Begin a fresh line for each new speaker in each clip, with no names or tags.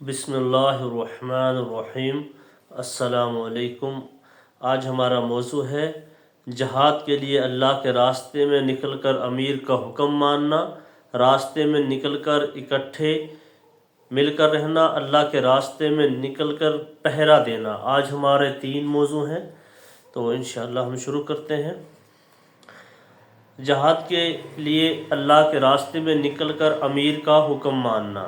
بسم اللہ الرحمن الرحیم۔ السلام علیکم۔ آج ہمارا موضوع ہے جہاد کے لیے اللہ کے راستے میں نکل کر امیر کا حکم ماننا، راستے میں نکل کر اکٹھے مل کر رہنا، اللہ کے راستے میں نکل کر پہرا دینا۔ آج ہمارے 3 موضوع ہیں، تو انشاءاللہ ہم شروع کرتے ہیں۔ جہاد کے لیے اللہ کے راستے میں نکل کر امیر کا حکم ماننا۔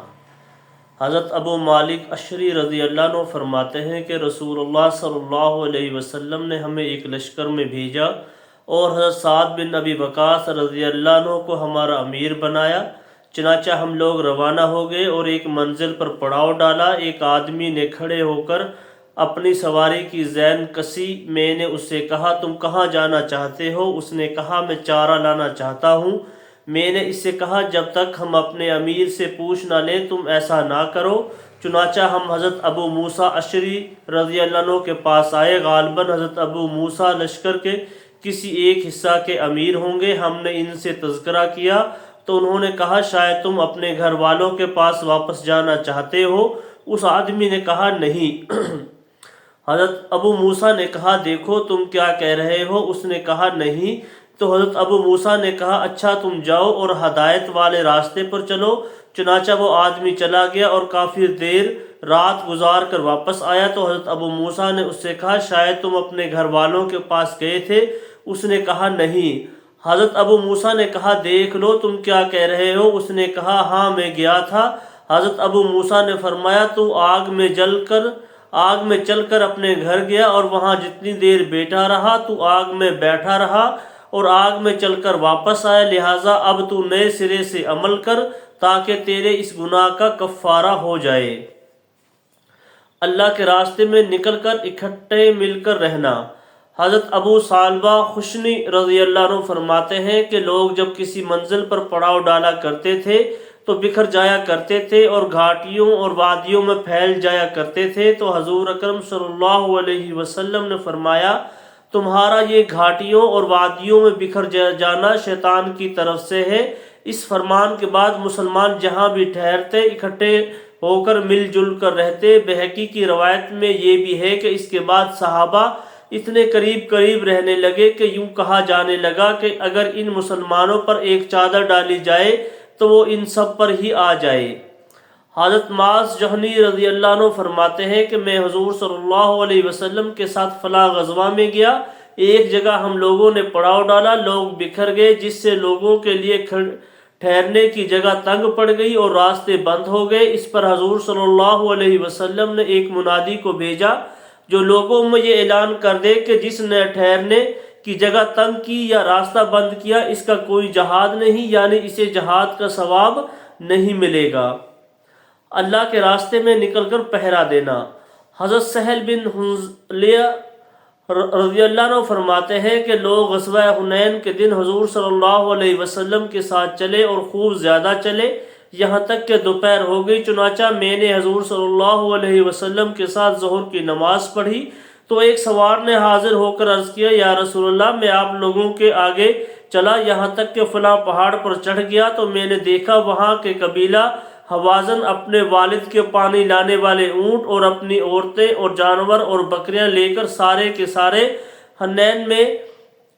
حضرت ابو مالک اشعری رضی اللہ عنہ فرماتے ہیں کہ رسول اللہ صلی اللہ علیہ وسلم نے ہمیں ایک لشکر میں بھیجا اور حضرت سعد بن ابی وقاص رضی اللہ عنہ کو ہمارا امیر بنایا۔ چنانچہ ہم لوگ روانہ ہو گئے اور ایک منزل پر پڑاؤ ڈالا۔ ایک آدمی نے کھڑے ہو کر اپنی سواری کی زین کسی۔ میں نے اس سے کہا تم کہاں جانا چاہتے ہو؟ اس نے کہا میں چارہ لانا چاہتا ہوں۔ میں نے اس سے کہا جب تک ہم اپنے امیر سے پوچھ نہ لیں تم ایسا نہ کرو۔ چنانچہ ہم حضرت ابو موسیٰ اشعری رضی اللہ عنہ کے پاس آئے۔ غالباً حضرت ابو موسیٰ لشکر کے کسی ایک حصہ کے امیر ہوں گے۔ ہم نے ان سے تذکرہ کیا تو انہوں نے کہا شاید تم اپنے گھر والوں کے پاس واپس جانا چاہتے ہو۔ اس آدمی نے کہا نہیں۔ حضرت ابو موسیٰ نے کہا دیکھو تم کیا کہہ رہے ہو؟ اس نے کہا نہیں۔ تو حضرت ابو موسیٰ نے کہا اچھا تم جاؤ اور ہدایت والے راستے پر چلو۔ چنانچہ وہ آدمی چلا گیا اور کافی دیر رات گزار کر واپس آیا تو حضرت ابو موسیٰ نے اس سے کہا شاید تم اپنے گھر والوں کے پاس گئے تھے۔ اس نے کہا نہیں۔ حضرت ابو موسیٰ نے کہا دیکھ لو تم کیا کہہ رہے ہو؟ اس نے کہا ہاں میں گیا تھا۔ حضرت ابو موسیٰ نے فرمایا تو آگ میں چل کر اپنے گھر گیا اور وہاں جتنی دیر بیٹھا رہا تو آگ میں بیٹھا رہا اور آگ میں چل کر واپس آیا، لہٰذا اب تو نئے سرے سے عمل کر تاکہ تیرے اس گناہ کا کفارہ ہو جائے۔ اللہ کے راستے میں نکل کر اکٹھے مل کر رہنا۔ حضرت ابو ثعلبہ خشنی رضی اللہ عنہ فرماتے ہیں کہ لوگ جب کسی منزل پر پڑاؤ ڈالا کرتے تھے تو بکھر جایا کرتے تھے اور گھاٹیوں اور وادیوں میں پھیل جایا کرتے تھے، تو حضور اکرم صلی اللہ علیہ وسلم نے فرمایا تمہارا یہ گھاٹیوں اور وادیوں میں بکھر جانا شیطان کی طرف سے ہے۔ اس فرمان کے بعد مسلمان جہاں بھی ٹھہرتے اکٹھے ہو کر مل جل کر رہتے۔ بہقی کی روایت میں یہ بھی ہے کہ اس کے بعد صحابہ اتنے قریب رہنے لگے کہ یوں کہا جانے لگا کہ اگر ان مسلمانوں پر ایک چادر ڈالی جائے تو وہ ان سب پر ہی آ جائے۔ حضرت معاذ جہنی رضی اللہ عنہ فرماتے ہیں کہ میں حضور صلی اللہ علیہ وسلم کے ساتھ فلاں غزوہ میں گیا۔ ایک جگہ ہم لوگوں نے پڑاؤ ڈالا، لوگ بکھر گئے جس سے لوگوں کے لیے ٹھہرنے کی جگہ تنگ پڑ گئی اور راستے بند ہو گئے۔ اس پر حضور صلی اللہ علیہ وسلم نے ایک منادی کو بھیجا جو لوگوں میں یہ اعلان کر دے کہ جس نے ٹھہرنے کی جگہ تنگ کی یا راستہ بند کیا اس کا کوئی جہاد نہیں، یعنی اسے جہاد کا ثواب نہیں ملے گا۔ اللہ کے راستے میں نکل کر پہرا دینا۔ حضرت سہل بن حنظلیہ رضی اللہ عنہ فرماتے ہیں کہ لوگ غزوہ حنین کے دن حضور صلی اللہ علیہ وسلم کے ساتھ چلے اور خوب زیادہ چلے یہاں تک کہ دوپہر ہو گئی۔ چنانچہ میں نے حضور صلی اللہ علیہ وسلم کے ساتھ ظہر کی نماز پڑھی تو ایک سوار نے حاضر ہو کر عرض کیا یا رسول اللہ میں آپ لوگوں کے آگے چلا یہاں تک کہ فلاں پہاڑ پر چڑھ گیا تو میں نے دیکھا وہاں کے قبیلہ حوازن اپنے والد کے پانی لانے والے اونٹ اور اپنی عورتیں اور جانور اور بکریاں لے کر سارے کے سارے حنین میں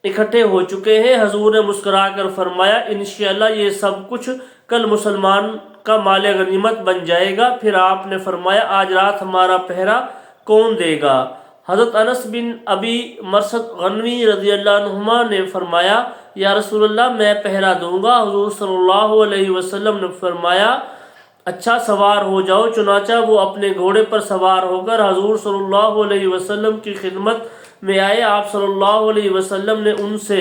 اکٹھے ہو چکے ہیں۔ حضور نے مسکرا کر فرمایا انشاءاللہ یہ سب کچھ کل مسلمان کا مال غنیمت بن جائے گا۔ پھر آپ نے فرمایا آج رات ہمارا پہرا کون دے گا؟ حضرت انس بن ابی مرثد غنوی رضی اللہ عنہما نے فرمایا یا رسول اللہ میں پہرا دوں گا۔ حضور صلی اللہ علیہ وسلم نے فرمایا اچھا سوار ہو جاؤ۔ چنانچہ وہ اپنے گھوڑے پر سوار ہو کر حضور صلی اللہ علیہ وسلم کی خدمت میں آئے۔ آپ صلی اللہ علیہ وسلم نے ان سے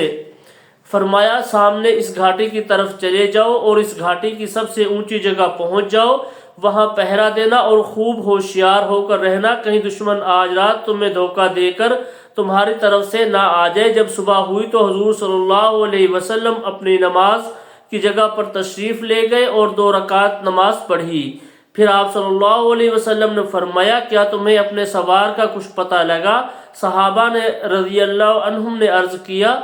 فرمایا سامنے اس گھاٹی کی طرف چلے جاؤ اور اس گھاٹی کی سب سے اونچی جگہ پہنچ جاؤ، وہاں پہرا دینا اور خوب ہوشیار ہو کر رہنا، کہیں دشمن آج رات تمہیں دھوکہ دے کر تمہاری طرف سے نہ آ جائے۔ جب صبح ہوئی تو حضور صلی اللہ علیہ وسلم اپنی نماز کی جگہ پر تشریف لے گئے اور 2 رکعت نماز پڑھی۔ پھر آپ صلی اللہ علیہ وسلم نے فرمایا کیا تمہیں اپنے سوار کا کچھ پتہ لگا؟ صحابہ نے رضی اللہ عنہم نے عرض کیا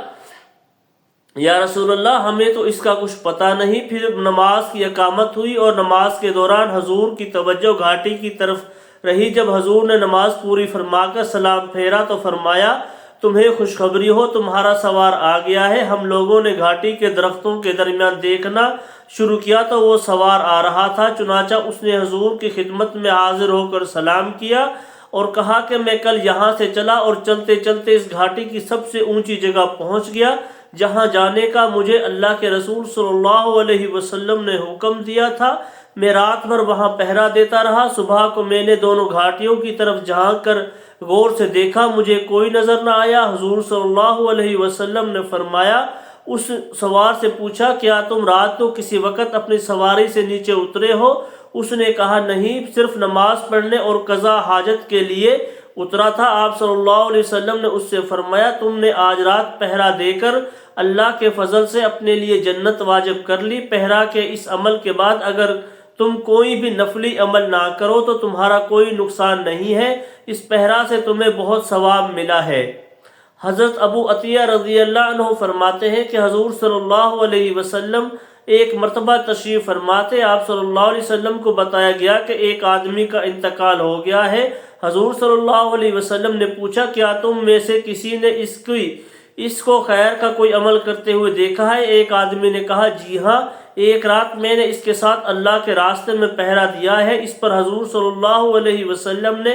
یا رسول اللہ ہمیں تو اس کا کچھ پتہ نہیں۔ پھر نماز کی اقامت ہوئی اور نماز کے دوران حضور کی توجہ گھاٹی کی طرف رہی۔ جب حضور نے نماز پوری فرما کر سلام پھیرا تو فرمایا تمہیں خوشخبری ہو، تمہارا سوار آ گیا ہے۔ ہم لوگوں نے گھاٹی کے درختوں کے درمیان دیکھنا شروع کیا تو وہ سوار آ رہا تھا، چنانچہ اس نے حضور کی خدمت میں حاضر ہو کر سلام کیا اور کہا کہ میں کل یہاں سے چلا اور چلتے چلتے اس گھاٹی کی سب سے اونچی جگہ پہنچ گیا جہاں جانے کا مجھے اللہ کے رسول صلی اللہ علیہ وسلم نے حکم دیا تھا۔ میں رات بھر وہاں پہرا دیتا رہا۔ صبح کو میں نے دونوں گھاٹیوں کی طرف جھانک کر غور سے دیکھا، مجھے کوئی نظر نہ آیا۔ حضور صلی اللہ علیہ وسلم نے فرمایا، اس سوار سے پوچھا کیا تم رات کو کسی وقت اپنی سواری سے نیچے اترے ہو؟ اس نے کہا نہیں، صرف نماز پڑھنے اور قضاء حاجت کے لیے اترا تھا۔ آپ صلی اللہ علیہ وسلم نے اس سے فرمایا تم نے آج رات پہرا دے کر اللہ کے فضل سے اپنے لیے جنت واجب کر لی۔ پہرا کے اس عمل کے بعد اگر تم کوئی بھی نفلی عمل نہ کرو تو تمہارا کوئی نقصان نہیں ہے، اس پہرا سے تمہیں بہت ثواب ملا ہے۔ حضرت ابو عطیہ رضی اللہ عنہ فرماتے ہیں کہ حضور صلی اللہ علیہ وسلم ایک مرتبہ تشریف فرماتے، آپ صلی اللہ علیہ وسلم کو بتایا گیا کہ ایک آدمی کا انتقال ہو گیا ہے۔ حضور صلی اللہ علیہ وسلم نے پوچھا کیا تم میں سے کسی نے اس کو خیر کا کوئی عمل کرتے ہوئے دیکھا ہے؟ ایک آدمی نے کہا جی ہاں، ایک رات میں نے اس کے ساتھ اللہ کے راستے میں پہرا دیا ہے۔ اس پر حضور صلی اللہ علیہ وسلم نے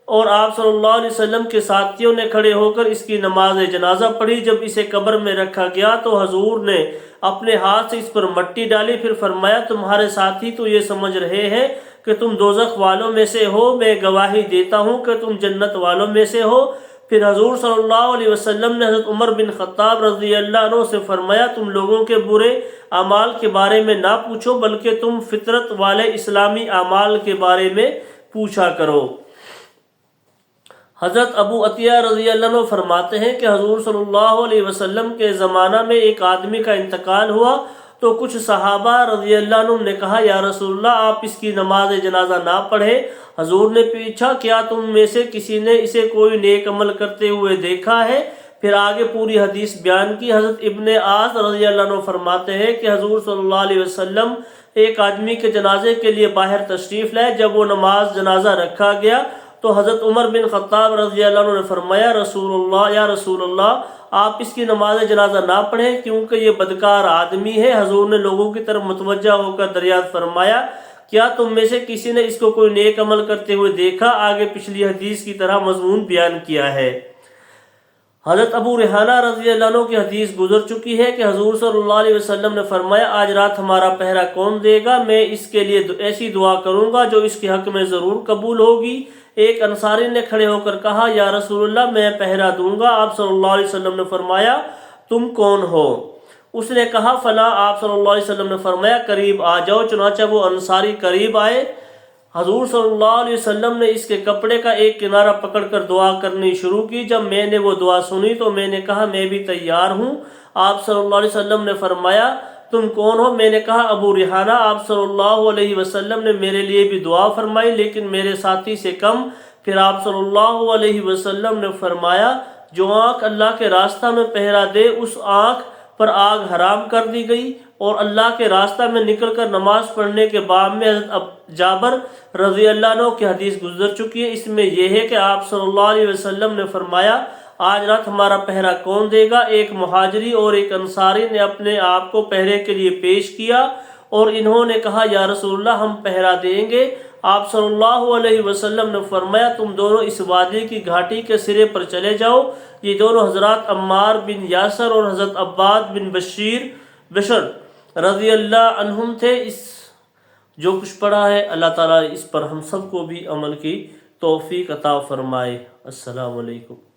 اور آپ صلی اللہ علیہ وسلم کے ساتھیوں نے کھڑے ہو کر اس کی نماز جنازہ پڑھی۔ جب اسے قبر میں رکھا گیا تو حضور نے اپنے ہاتھ سے اس پر مٹی ڈالی، پھر فرمایا تمہارے ساتھی تو یہ سمجھ رہے ہیں کہ تم دوزخ والوں میں سے ہو، میں گواہی دیتا ہوں کہ تم جنت والوں میں سے ہو۔ پھر حضور صلی اللہ علیہ وسلم نے حضرت عمر بن خطاب رضی اللہ عنہ سے فرمایا تم لوگوں کے برے اعمال کے بارے میں نہ پوچھو بلکہ تم فطرت والے اسلامی اعمال کے بارے میں پوچھا کرو۔ حضرت ابو عطیہ رضی اللہ عنہ فرماتے ہیں کہ حضور صلی اللہ علیہ وسلم کے زمانہ میں ایک آدمی کا انتقال ہوا تو کچھ صحابہ رضی اللہ عنہ نے کہا یا رسول اللہ آپ اس کی نماز جنازہ نہ پڑھے۔ حضور نے پوچھا کیا تم میں سے کسی نے اسے کوئی نیک عمل کرتے ہوئے دیکھا ہے؟ پھر آگے پوری حدیث بیان کی۔ حضرت ابن عاص رضی اللہ عنہ فرماتے ہیں کہ حضور صلی اللہ علیہ وسلم ایک آدمی کے جنازے کے لیے باہر تشریف لائے۔ جب وہ نماز جنازہ رکھا گیا تو حضرت عمر بن خطاب رضی اللہ عنہ نے فرمایا یا رسول اللہ آپ اس کی نماز جنازہ نہ پڑھیں کیونکہ یہ بدکار آدمی ہے۔ حضور نے لوگوں کی طرف متوجہ ہو کر دریافت فرمایا کیا تم میں سے کسی نے اس کو کوئی نیک عمل کرتے ہوئے دیکھا؟ آگے پچھلی حدیث کی طرح مضمون بیان کیا ہے۔ حضرت ابو ریحانہ رضی اللہ عنہ کی حدیث گزر چکی ہے کہ حضور صلی اللہ علیہ وسلم نے فرمایا آج رات ہمارا پہرا کون دے گا؟ میں اس کے لیے ایسی دعا کروں گا جو اس کے حق میں ضرور قبول ہوگی۔ ایک انصاری نے کھڑے ہو کر کہا یا رسول اللہ میں پہرا دوں گا۔ آپ صلی اللہ علیہ وسلم نے فرمایا تم کون ہو؟ اس نے کہا فلاں۔ آپ صلی اللہ علیہ وسلم نے فرمایا قریب آ جاؤ۔ چنانچہ وہ انصاری قریب آئے۔ حضور صلی اللہ علیہ وسلم نے اس کے کپڑے کا ایک کنارہ پکڑ کر دعا کرنی شروع کی۔ جب میں نے وہ دعا سنی تو میں نے کہا میں بھی تیار ہوں۔ آپ صلی اللہ علیہ وسلم نے فرمایا تم کون ہو؟ میں نے کہا ابو ریحانہ۔ آپ صلی اللہ علیہ وسلم نے میرے لیے بھی دعا فرمائی لیکن میرے ساتھی سے کم۔ پھر آپ صلی اللہ علیہ وسلم نے فرمایا جو آنکھ اللہ کے راستہ میں پہرا دے اس آنکھ پر آگ حرام کر دی گئی۔ اور اللہ کے راستہ میں نکل کر نماز پڑھنے کے باب میں حضرت جابر رضی اللہ عنہ کی حدیث گزر چکی ہے۔ اس میں یہ ہے کہ آپ صلی اللہ علیہ وسلم نے فرمایا آج رات ہمارا پہرا کون دے گا؟ ایک مہاجری اور ایک انصاری نے اپنے آپ کو پہرے کے لیے پیش کیا اور انہوں نے کہا یا رسول اللہ ہم پہرا دیں گے۔ آپ صلی اللہ علیہ وسلم نے فرمایا تم دونوں اس وادی کی گھاٹی کے سرے پر چلے جاؤ۔ یہ دونوں حضرات عمار بن یاسر اور حضرت عباد بن بشر رضی اللہ عنہم تھے۔ جو کچھ پڑھا ہے اللہ تعالیٰ اس پر ہم سب کو بھی عمل کی توفیق عطا فرمائے۔ السلام علیکم۔